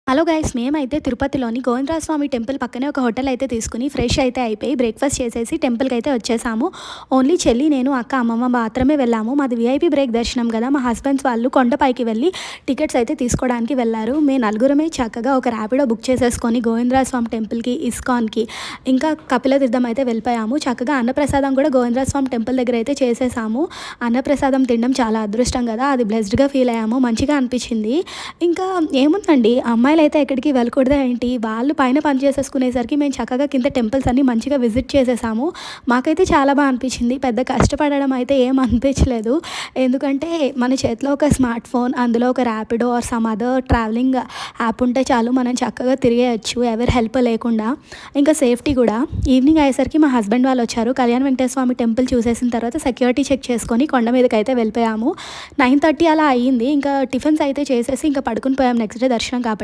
Hello guys, మేమైతే తిరుపతిలోని Govindarajaswamy temple పక్కనే ఒక హోటల్ అయితే తీసుకుని ఫ్రెష్ అయితే అయిపోయి బ్రేక్ఫాస్ట్ చేసేసి టెంపుల్కి అయితే వచ్చేసాము. ఓన్లీ చెల్లి, నేను, అక్క, అమ్మమ్మ మాత్రమే వెళ్ళాము. మాది వీఐపీ బ్రేక్ దర్శనం కదా. మా హస్బెండ్స్ వాళ్ళు కొండపైకి వెళ్ళి టికెట్స్ అయితే తీసుకోవడానికి వెళ్ళారు. మేము నలుగురమే చక్కగా ఒక ర్యాపిడో బుక్ చేసేసుకొని గోవిందరాజస్వామి టెంపుల్కి, ఇస్కాన్కి, ఇంకా కపిలతీర్థం అయితే వెళ్ళిపోయాము. చక్కగా అన్నప్రసాదం కూడా గోవిందరాజస్వామి టెంపుల్ దగ్గర అయితే చేసేసాము. అన్నప్రసాదం తినడం చాలా అదృష్టం కదా, అది బ్లెస్డ్గా ఫీల్ అయ్యాము. మంచిగా అనిపించింది. ఇంకా ఏముందండి, అమ్మాయిలు అయితే ఎక్కడికి వెళ్ళకూడదా ఏంటి, వాళ్ళు పైన పని చేసేసుకునేసరికి మేము చక్కగా కింద టెంపుల్స్ అన్ని మంచిగా విజిట్ చేసేసాము. మాకైతే చాలా బాగా అనిపించింది. పెద్ద కష్టపడడం అయితే ఏం అనిపించలేదు. ఎందుకంటే మన చేతిలో ఒక స్మార్ట్ ఫోన్, అందులో ఒక Rapido or some other travelling app ఉంటే చాలు, మనం చక్కగా తిరిగేయచ్చు ఎవరి హెల్ప్ లేకుండా. ఇంకా సేఫ్టీ కూడా. ఈవినింగ్ అయ్యేసరికి మా హస్బెండ్ వాళ్ళు వచ్చారు. కళ్యాణ వెంకటేశ్వర స్వామి టెంపుల్ చూసేసిన తర్వాత సెక్యూరిటీ చెక్ చేసుకొని కొండ మీదకి అయితే వెళ్ళిపోయాము. 9:30 అలా అయ్యింది. ఇంకా టిఫిన్స్ అయితే చేసేసి ఇంకా పడుకుని పోయాం నెక్స్ట్ డే దర్శనం కాబట్టి.